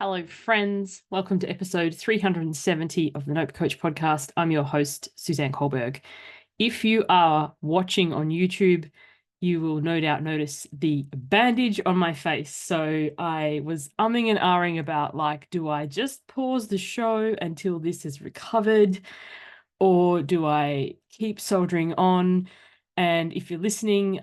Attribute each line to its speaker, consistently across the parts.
Speaker 1: Hello, friends. Welcome to episode 370 of the Nope Coach podcast. I'm your host, Suzanne Kohlberg. If you are watching on YouTube, you will no doubt notice the bandage on my face. So I was umming and ahhing about, do I just pause the show until this is recovered, or do I keep soldering on? And if you're listening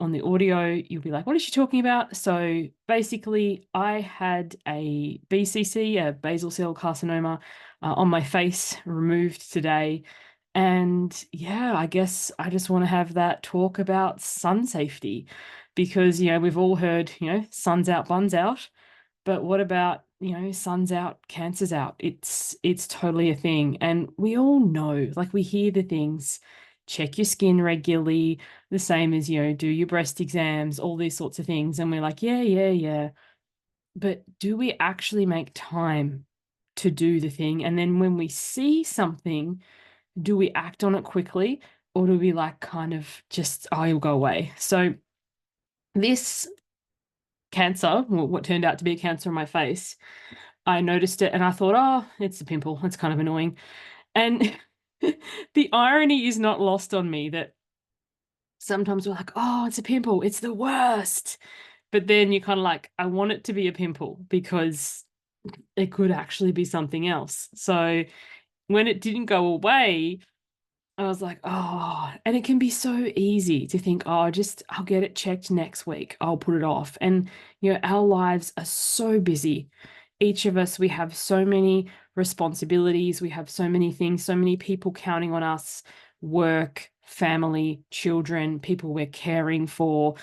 Speaker 1: on the audio, you'll be like, what is she talking about? So basically, I had a BCC, a basal cell carcinoma, on my face, removed today. And yeah, I guess I just want to have that talk about sun safety because, we've all heard, sun's out, buns out. But what about, sun's out, cancer's out? It's totally a thing. And we all know, we hear the things, check your skin regularly, the same as, do your breast exams, all these sorts of things. And we're like, yeah, yeah, yeah. But do we actually make time to do the thing? And then when we see something, do we act on it quickly? Or do we kind of just, oh, it'll go away? So this cancer, what turned out to be a cancer on my face, I noticed it and I thought, oh, it's a pimple. It's kind of annoying. And the irony is not lost on me that sometimes we're like, oh, it's a pimple. It's the worst. But then you're kind of like, I want it to be a pimple because it could actually be something else. So when it didn't go away, I was like, oh, and it can be so easy to think, oh, I'll get it checked next week. I'll put it off. And, our lives are so busy. Each of us, we have so many responsibilities. We have so many things, so many people counting on us, work, family, children, people we're caring for,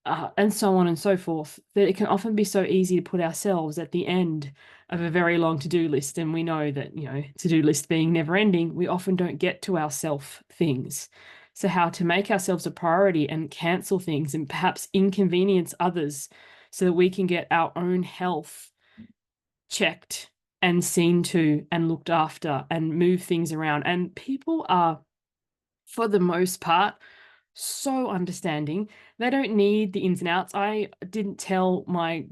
Speaker 1: and so on and so forth, that it can often be so easy to put ourselves at the end of a very long to-do list. And we know that, to-do list being never ending, we often don't get to our self things. So how to make ourselves a priority and cancel things and perhaps inconvenience others so that we can get our own health checked and seen to and looked after and move things around. And people are, for the most part, so understanding. They don't need the ins and outs. I didn't tell my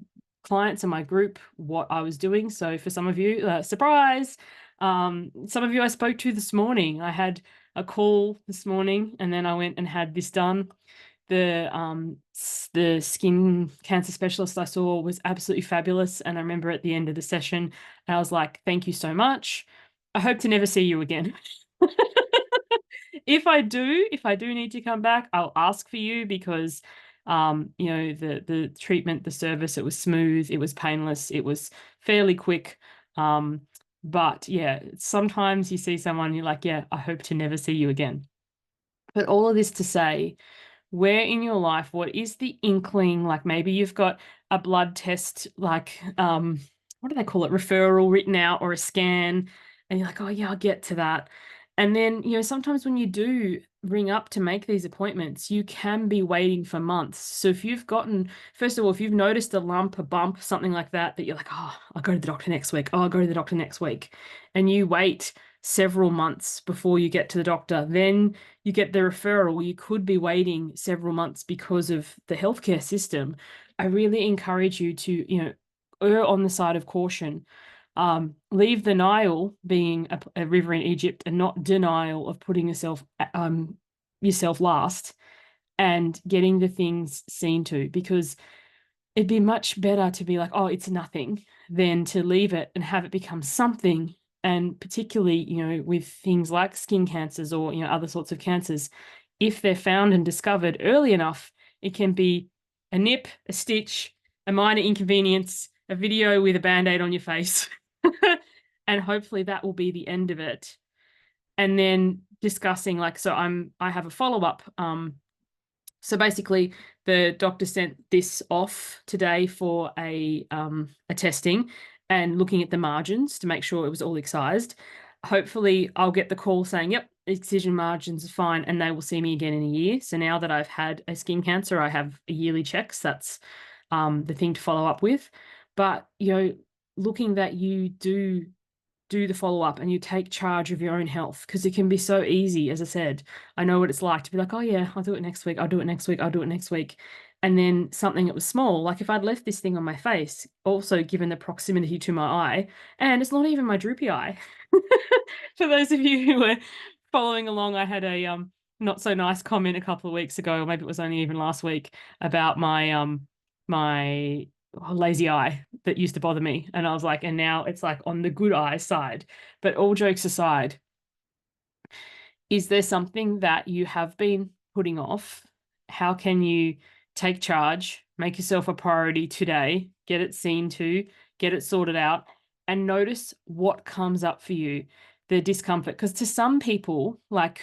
Speaker 1: clients and my group what I was doing. So for some of you, surprise. Some of you I spoke to this morning. I had a call this morning and then I went and had this done. The skin cancer specialist I saw was absolutely fabulous. And I remember at the end of the session, I was like, thank you so much. I hope to never see you again. If I do need to come back, I'll ask for you because the treatment, the service, it was smooth, it was painless, it was fairly quick. But yeah, sometimes you see someone, you're like, yeah, I hope to never see you again. But all of this to say, where in your life, what is the inkling? Maybe you've got a blood test, what do they call it? Referral written out or a scan, and you're like, oh yeah, I'll get to that. And then, sometimes when you do ring up to make these appointments, you can be waiting for months. So if you've first of all, if you've noticed a lump, a bump, something like that, that you're like, oh, I'll go to the doctor next week. Oh, I'll go to the doctor next week. And you wait several months before you get to the doctor, then you get the referral. You could be waiting several months because of the healthcare system. I really encourage you to, err on the side of caution. Leave the Nile being a river in Egypt and not denial of putting yourself last and getting the things seen to, because it'd be much better to be like, oh, it's nothing, than to leave it and have it become something. And particularly, with things like skin cancers or, other sorts of cancers, if they're found and discovered early enough, it can be a nip, a stitch, a minor inconvenience, a video with a band-aid on your face. And hopefully that will be the end of it. And then discussing I have a follow-up. So basically the doctor sent this off today for a testing and looking at the margins to make sure it was all excised. Hopefully I'll get the call saying, yep, excision margins are fine, and they will see me again in a year. So now that I've had a skin cancer, I have a yearly checks. That's the thing to follow up with. But, looking that you do the follow-up and you take charge of your own health, because it can be so easy. As I said, I know what it's like to be like, oh yeah, I'll do it next week, I'll do it next week, I'll do it next week. And then something that was small, like if I'd left this thing on my face, also given the proximity to my eye, and it's not even my droopy eye. For those of you who were following along, I had a not so nice comment a couple of weeks ago, or maybe it was only even last week, about my lazy eye that used to bother me. And I was like, and now it's like on the good eye side. But all jokes aside, is there something that you have been putting off? How can you take charge, make yourself a priority today, get it seen to, get it sorted out, and notice what comes up for you, the discomfort? Because to some people, like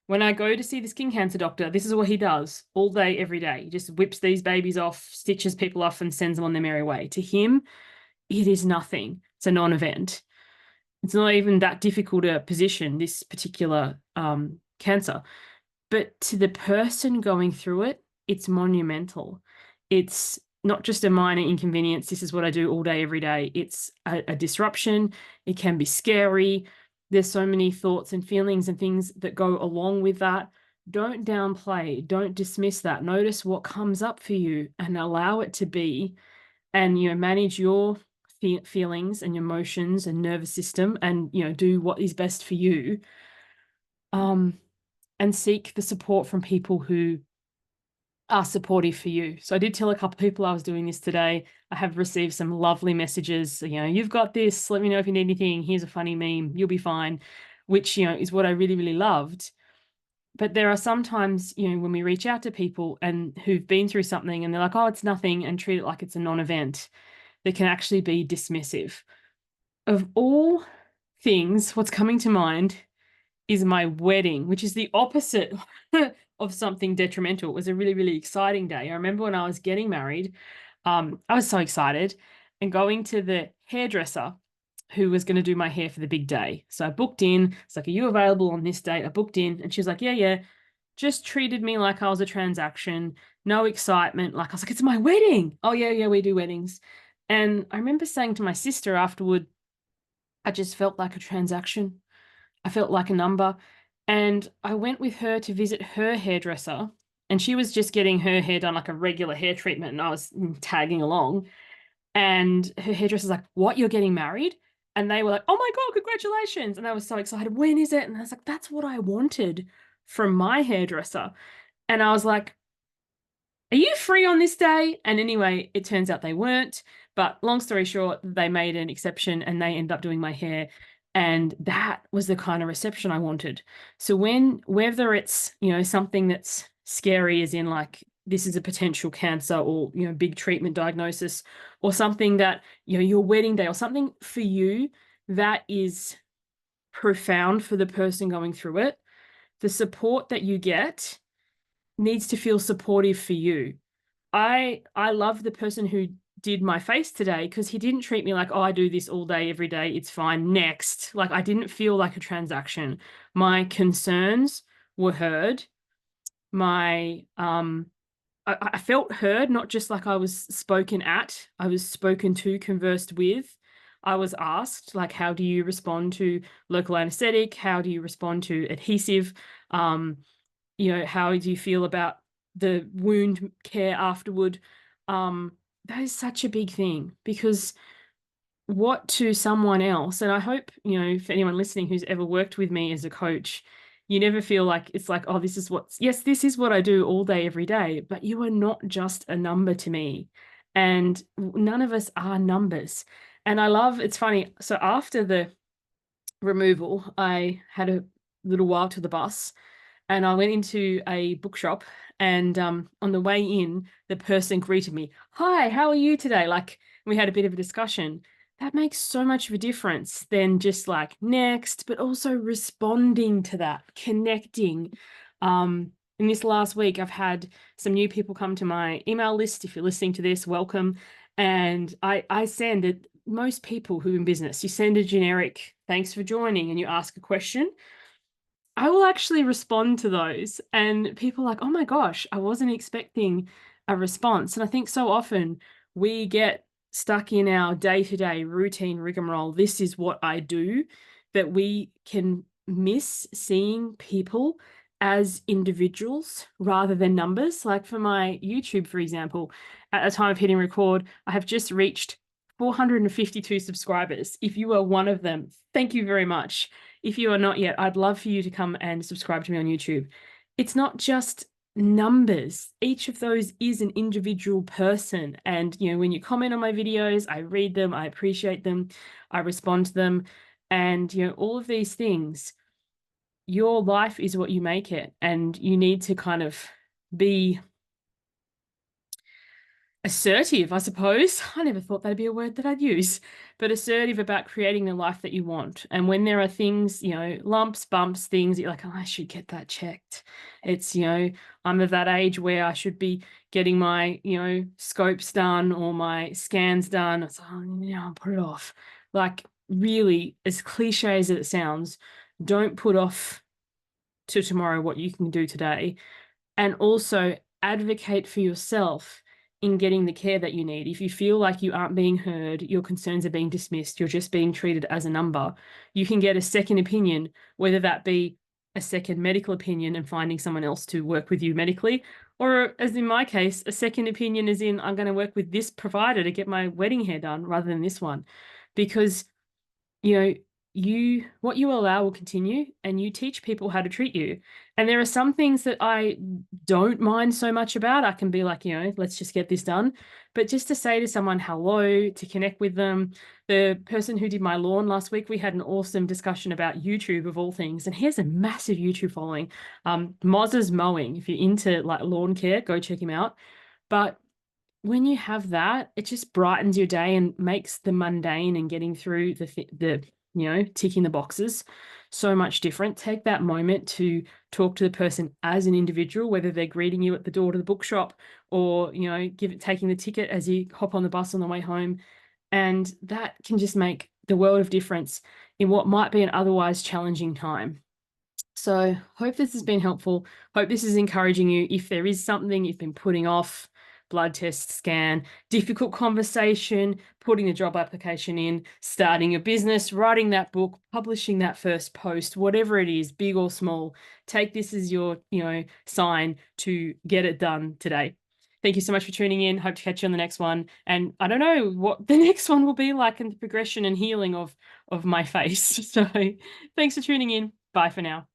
Speaker 1: when I go to see the skin cancer doctor, this is what he does all day, every day. He just whips these babies off, stitches people off, and sends them on their merry way. To him, it is nothing. It's a non-event. It's not even that difficult a position, this particular cancer. But to the person going through it, it's monumental. It's not just a minor inconvenience. This is what I do all day, every day. It's a disruption. It can be scary. There's so many thoughts and feelings and things that go along with that. Don't downplay. Don't dismiss that. Notice what comes up for you and allow it to be. And, manage your feelings and emotions and nervous system, and, do what is best for you. And seek the support from people who are supportive for you. So I did tell a couple of people I was doing this today. I have received some lovely messages. You've got this. Let me know if you need anything. Here's a funny meme. You'll be fine, which, is what I really, really loved. But there are sometimes, when we reach out to people and who've been through something and they're like, oh, it's nothing, and treat it like it's a non-event, that can actually be dismissive. Of all things, what's coming to mind is my wedding, which is the opposite of something detrimental. It was a really, really exciting day. I remember when I was getting married, I was so excited, and going to the hairdresser who was going to do my hair for the big day. So I booked in. It's like, are you available on this date? I booked in, and she was like, yeah. Just treated me like I was a transaction. No excitement. Like I was like, it's my wedding. Oh, yeah, we do weddings. And I remember saying to my sister afterward, I just felt like a transaction. I felt like a number. And I went with her to visit her hairdresser, and she was just getting her hair done, like a regular hair treatment, and I was tagging along. And her hairdresser's like, what, you're getting married? And they were like, oh my God, congratulations. And I was so excited. When is it? And I was like, that's what I wanted from my hairdresser. And I was like, are you free on this day? And anyway, it turns out they weren't. But long story short, they made an exception and they ended up doing my hair. And that was the kind of reception I wanted. So whether it's, something that's scary, as in like, this is a potential cancer, or, big treatment diagnosis, or something that, your wedding day, or something for you that is profound for the person going through it, the support that you get needs to feel supportive for you. I love the person who did my face today, because he didn't treat me like, oh, I do this all day, every day, it's fine, next. Like, I didn't feel like a transaction. My concerns were heard. I felt heard, not just like I was spoken at, I was spoken to, conversed with. I was asked, like, how do you respond to local anesthetic? How do you respond to adhesive? How do you feel about the wound care afterward? That is such a big thing, because what to someone else, and I hope, for anyone listening who's ever worked with me as a coach, you never feel like it's like, oh, this is what I do all day, every day, but you are not just a number to me. And none of us are numbers. And it's funny. So after the removal, I had a little while to the bus, and I went into a bookshop, and on the way in, the person greeted me. Hi, how are you today? Like, we had a bit of a discussion. That makes so much of a difference than just like next, but also responding to that, connecting. In this last week, I've had some new people come to my email list. If you're listening to this, welcome. And I send it. Most people who are in business, you send a generic thanks for joining, and you ask a question. I will actually respond to those, and people are like, oh my gosh, I wasn't expecting a response. And I think so often we get stuck in our day-to-day routine rigmarole. This is what I do, that we can miss seeing people as individuals rather than numbers. Like for my YouTube, for example, at the time of hitting record, I have just reached 452 subscribers. If you are one of them, thank you very much. If you are not yet, I'd love for you to come and subscribe to me on YouTube. It's not just numbers. Each of those is an individual person. And, when you comment on my videos, I read them, I appreciate them, I respond to them. And, all of these things, your life is what you make it. And you need to kind of be assertive, I suppose. I never thought that'd be a word that I'd use, but assertive about creating the life that you want. And when there are things, lumps, bumps, things you're like, oh, I should get that checked. It's, I'm of that age where I should be getting my, scopes done or my scans done. It's like, oh, I'll put it off. Like, really, as cliche as it sounds, don't put off to tomorrow what you can do today. And also advocate for yourself in getting the care that you need. If you feel like you aren't being heard, your concerns are being dismissed, you're just being treated as a number, you can get a second opinion, whether that be a second medical opinion and finding someone else to work with you medically, or as in my case, a second opinion is in, I'm going to work with this provider to get my wedding hair done rather than this one. Because what you allow will continue, and you teach people how to treat you. And there are some things that I don't mind so much about. I can be like, let's just get this done. But just to say to someone hello, to connect with them. The person who did my lawn last week, we had an awesome discussion about YouTube of all things, and he has a massive YouTube following. Moz's Mowing. If you're into like lawn care, go check him out. But when you have that, it just brightens your day and makes the mundane and getting through the ticking the boxes so much different. Take that moment to talk to the person as an individual, whether they're greeting you at the door to the bookshop or, taking the ticket as you hop on the bus on the way home. And that can just make the world of difference in what might be an otherwise challenging time. So hope this has been helpful. Hope this is encouraging you. If there is something you've been putting off, blood test, scan, difficult conversation, putting a job application in, starting a business, writing that book, publishing that first post, whatever it is, big or small, take this as your, sign to get it done today. Thank you so much for tuning in. Hope to catch you on the next one. And I don't know what the next one will be like in the progression and healing of my face. So thanks for tuning in. Bye for now.